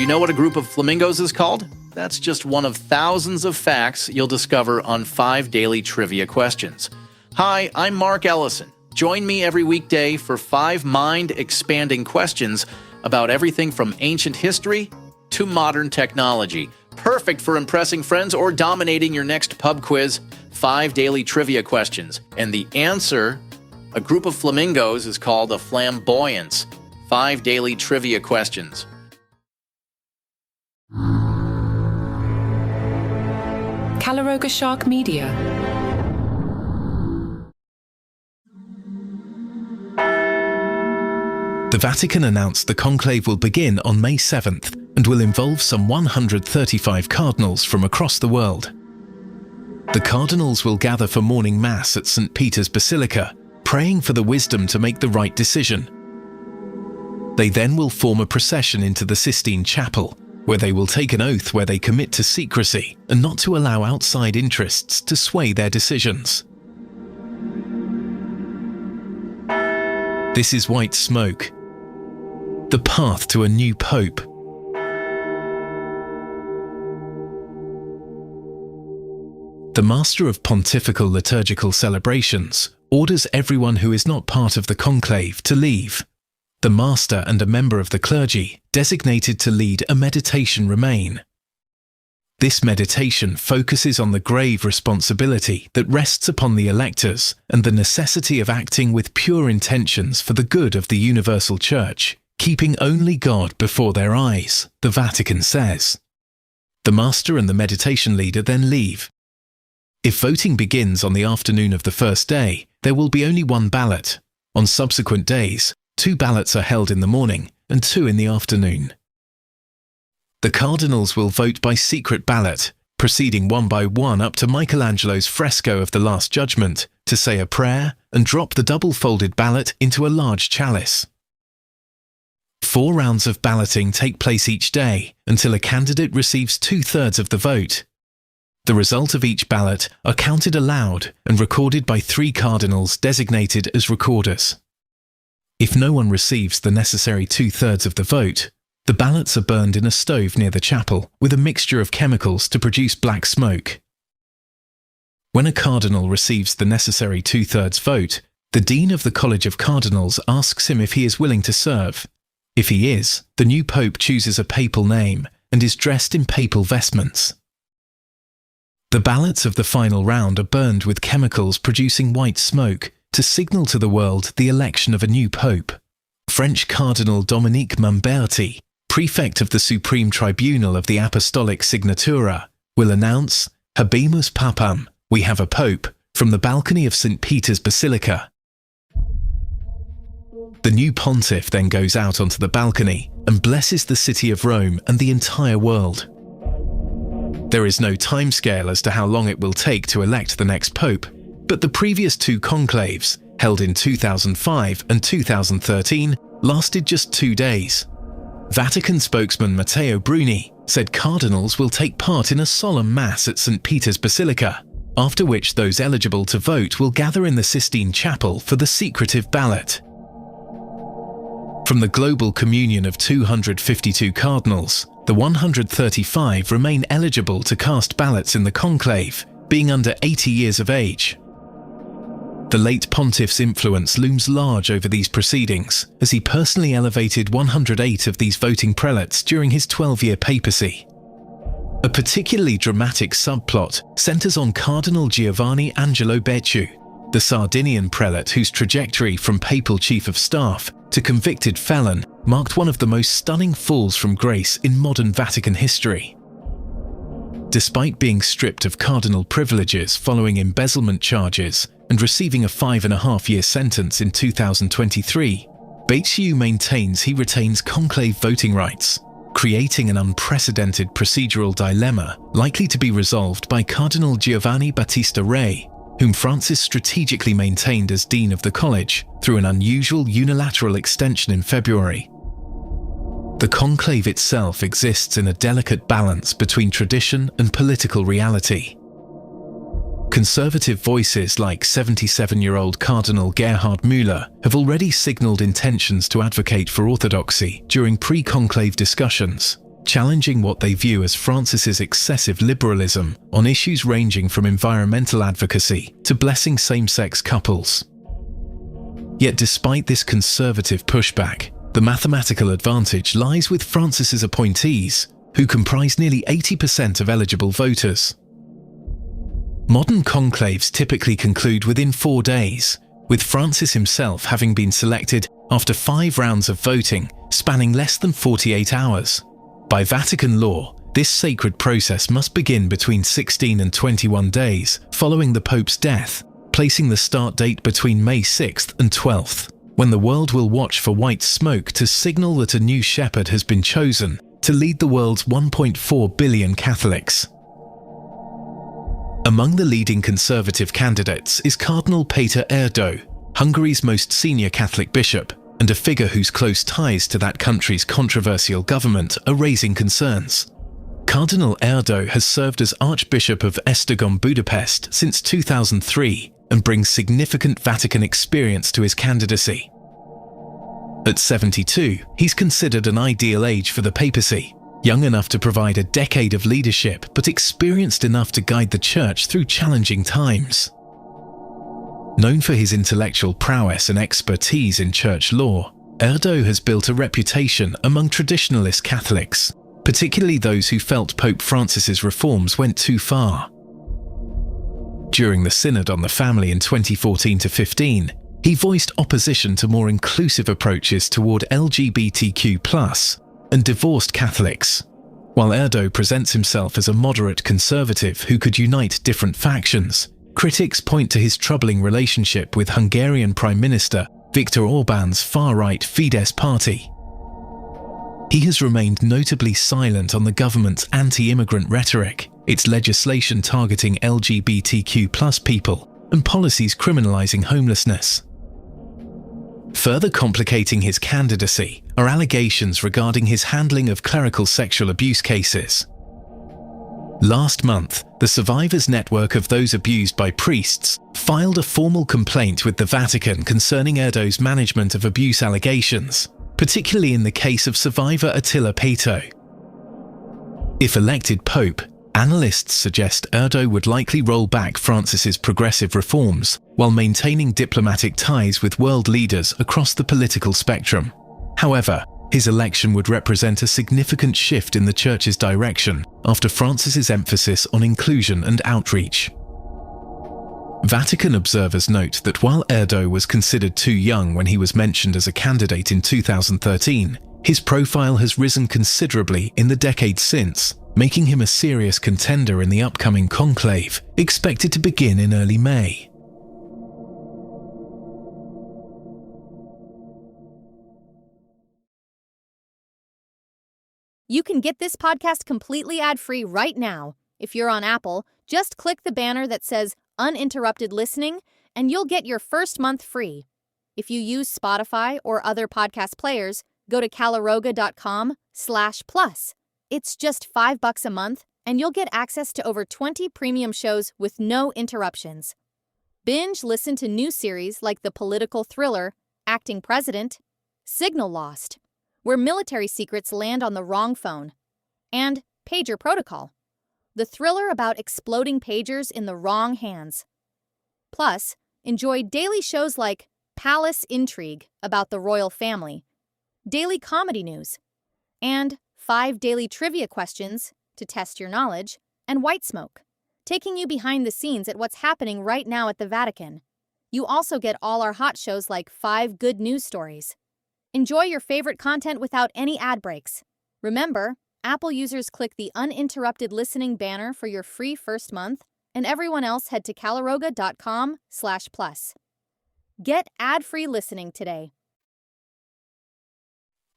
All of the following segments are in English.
you know what a group of flamingos is called? That's just one of thousands of facts you'll discover on 5 daily trivia questions. Hi, I'm Mark Ellison. Join me every weekday for 5 mind-expanding questions about everything from ancient history to modern technology. Perfect for impressing friends or dominating your next pub quiz. 5 daily trivia questions. And the answer, a group of flamingos, is called a flamboyance. 5 daily trivia questions. Calaroga Shark Media. The Vatican announced the conclave will begin on May 7th and will involve some 135 cardinals from across the world. The cardinals will gather for morning mass at St. Peter's Basilica, praying for the wisdom to make the right decision. They then will form a procession into the Sistine Chapel, where they will take an oath where they commit to secrecy and not to allow outside interests to sway their decisions. This is white smoke, the path to a new pope. The Master of Pontifical Liturgical Celebrations orders everyone who is not part of the conclave to leave. The Master and a member of the clergy, designated to lead a meditation, remain. This meditation focuses on the grave responsibility that rests upon the electors and the necessity of acting with pure intentions for the good of the universal Church, keeping only God before their eyes, the Vatican says. The Master and the meditation leader then leave. If voting begins on the afternoon of the first day, there will be only 1 ballot. On subsequent days, 2 ballots are held in the morning and 2 in the afternoon. The cardinals will vote by secret ballot, proceeding one by one up to Michelangelo's fresco of the Last Judgment to say a prayer and drop the double-folded ballot into a large chalice. 4 rounds of balloting take place each day until a candidate receives 2/3 of the vote. The result of each ballot are counted aloud and recorded by 3 cardinals designated as recorders. If no one receives the necessary 2/3 of the vote, the ballots are burned in a stove near the chapel with a mixture of chemicals to produce black smoke. When a cardinal receives the necessary 2/3 vote, the Dean of the College of Cardinals asks him if he is willing to serve. If he is, the new pope chooses a papal name and is dressed in papal vestments. The ballots of the final round are burned with chemicals producing white smoke to signal to the world the election of a new pope. French Cardinal Dominique Mamberti, prefect of the Supreme Tribunal of the Apostolic Signatura, will announce, "Habemus Papam, we have a pope," from the balcony of St. Peter's Basilica. The new pontiff then goes out onto the balcony and blesses the city of Rome and the entire world. There is no timescale as to how long it will take to elect the next pope, but the previous 2 conclaves, held in 2005 and 2013, lasted just 2 days. Vatican spokesman Matteo Bruni said cardinals will take part in a solemn mass at St. Peter's Basilica, after which those eligible to vote will gather in the Sistine Chapel for the secretive ballot. From the global communion of 252 cardinals, the 135 remain eligible to cast ballots in the conclave, being under 80 years of age. The late pontiff's influence looms large over these proceedings, as he personally elevated 108 of these voting prelates during his 12-year papacy. A particularly dramatic subplot centres on Cardinal Giovanni Angelo Becciu, the Sardinian prelate whose trajectory from papal chief of staff to convicted felon marked one of the most stunning falls from grace in modern Vatican history. Despite being stripped of cardinal privileges following embezzlement charges and receiving a 5.5-year sentence in 2023, Becciu maintains he retains conclave voting rights, creating an unprecedented procedural dilemma likely to be resolved by Cardinal Giovanni Battista Re, whom Francis strategically maintained as Dean of the College through an unusual unilateral extension in February. The conclave itself exists in a delicate balance between tradition and political reality. Conservative voices like 77-year-old Cardinal Gerhard Müller have already signalled intentions to advocate for orthodoxy during pre-conclave discussions, challenging what they view as Francis's excessive liberalism on issues ranging from environmental advocacy to blessing same-sex couples. Yet despite this conservative pushback, the mathematical advantage lies with Francis's appointees, who comprise nearly 80% of eligible voters. Modern conclaves typically conclude within 4 days, with Francis himself having been selected after 5 rounds of voting spanning less than 48 hours. By Vatican law, this sacred process must begin between 16 and 21 days following the Pope's death, placing the start date between May 6th and 12th, when the world will watch for white smoke to signal that a new shepherd has been chosen to lead the world's 1.4 billion Catholics. Among the leading conservative candidates is Cardinal Péter Erdő, Hungary's most senior Catholic bishop, and a figure whose close ties to that country's controversial government are raising concerns. Cardinal Erdő has served as Archbishop of Esztergom Budapest since 2003 and brings significant Vatican experience to his candidacy. At 72, he's considered an ideal age for the papacy, young enough to provide a decade of leadership but experienced enough to guide the Church through challenging times. Known for his intellectual prowess and expertise in church law, Erdő has built a reputation among traditionalist Catholics, particularly those who felt Pope Francis's reforms went too far. During the Synod on the Family in 2014-15, he voiced opposition to more inclusive approaches toward LGBTQ+ and divorced Catholics. While Erdő presents himself as a moderate conservative who could unite different factions, critics point to his troubling relationship with Hungarian Prime Minister Viktor Orbán's far-right Fidesz party. He has remained notably silent on the government's anti-immigrant rhetoric, its legislation targeting LGBTQ+ people, and policies criminalizing homelessness. Further complicating his candidacy are allegations regarding his handling of clerical sexual abuse cases. Last month, the Survivors Network of those abused by priests filed a formal complaint with the Vatican concerning Erdő's management of abuse allegations, particularly in the case of survivor Attila Péter. If elected Pope, analysts suggest Erdő would likely roll back Francis's progressive reforms while maintaining diplomatic ties with world leaders across the political spectrum. However, his election would represent a significant shift in the Church's direction after Francis's emphasis on inclusion and outreach. Vatican observers note that while Erdő was considered too young when he was mentioned as a candidate in 2013, his profile has risen considerably in the decades since, making him a serious contender in the upcoming conclave, expected to begin in early May. You can get this podcast completely ad-free right now. If you're on Apple, just click the banner that says Uninterrupted Listening, and you'll get your first month free. If you use Spotify or other podcast players, go to calaroga.com/plus. It's just $5 a month, and you'll get access to over 20 premium shows with no interruptions. Binge listen to new series like the political thriller Acting President, Signal Lost, where military secrets land on the wrong phone, and Pager Protocol, the thriller about exploding pagers in the wrong hands. Plus, enjoy daily shows like Palace Intrigue about the royal family, daily comedy news, and 5 daily trivia questions to test your knowledge, and White Smoke, taking you behind the scenes at what's happening right now at the Vatican. You also get all our hot shows like 5 Good News Stories. Enjoy your favorite content without any ad breaks. Remember, Apple users click the Uninterrupted Listening banner for your free first month, and everyone else head to calaroga.com/plus. Get ad-free listening today.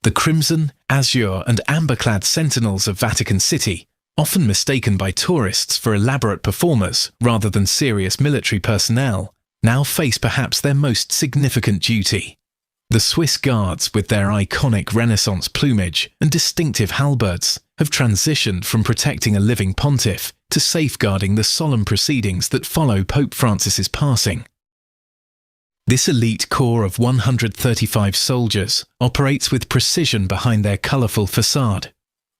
The crimson, azure, and amber-clad sentinels of Vatican City, often mistaken by tourists for elaborate performers rather than serious military personnel, now face perhaps their most significant duty. The Swiss Guards, with their iconic Renaissance plumage and distinctive halberds, have transitioned from protecting a living pontiff to safeguarding the solemn proceedings that follow Pope Francis's passing. This elite corps of 135 soldiers operates with precision behind their colourful facade.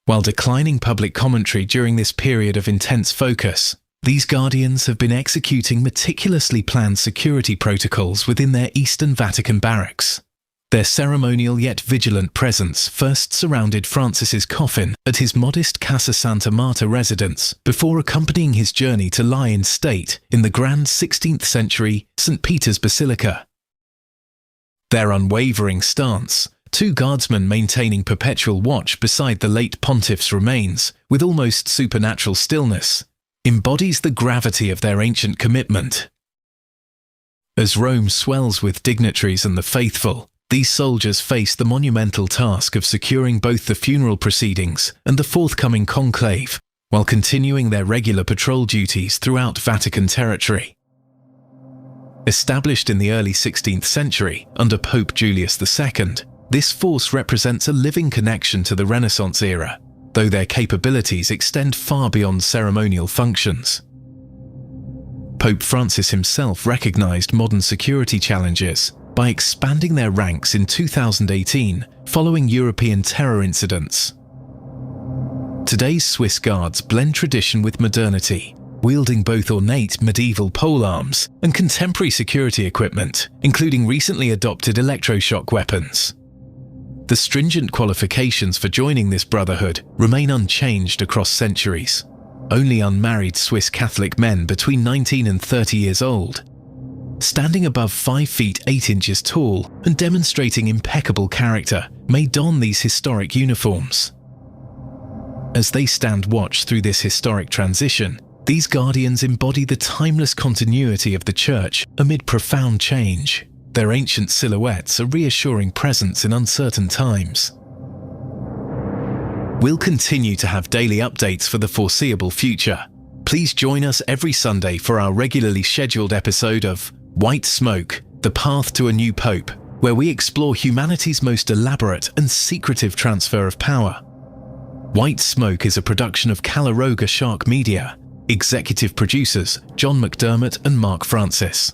While declining public commentary during this period of intense focus, these guardians have been executing meticulously planned security protocols within their Eastern Vatican barracks. Their ceremonial yet vigilant presence first surrounded Francis's coffin at his modest Casa Santa Marta residence before accompanying his journey to lie in state in the grand 16th century St. Peter's Basilica. Their unwavering stance, two guardsmen maintaining perpetual watch beside the late pontiff's remains with almost supernatural stillness, embodies the gravity of their ancient commitment. As Rome swells with dignitaries and the faithful, these soldiers face the monumental task of securing both the funeral proceedings and the forthcoming conclave, while continuing their regular patrol duties throughout Vatican territory. Established in the early 16th century under Pope Julius II, this force represents a living connection to the Renaissance era, though their capabilities extend far beyond ceremonial functions. Pope Francis himself recognized modern security challenges by expanding their ranks in 2018 following European terror incidents. Today's Swiss Guards blend tradition with modernity, wielding both ornate medieval polearms and contemporary security equipment, including recently adopted electroshock weapons. The stringent qualifications for joining this brotherhood remain unchanged across centuries. Only unmarried Swiss Catholic men between 19 and 30 years old, standing above 5 feet 8 inches tall and demonstrating impeccable character, may don these historic uniforms. As they stand watch through this historic transition, these guardians embody the timeless continuity of the Church amid profound change. Their ancient silhouettes a reassuring presence in uncertain times. We'll continue to have daily updates for the foreseeable future. Please join us every Sunday for our regularly scheduled episode of White Smoke, The Path to a New Pope, where we explore humanity's most elaborate and secretive transfer of power. White Smoke is a production of Calaroga Shark Media. Executive producers John McDermott and Mark Francis.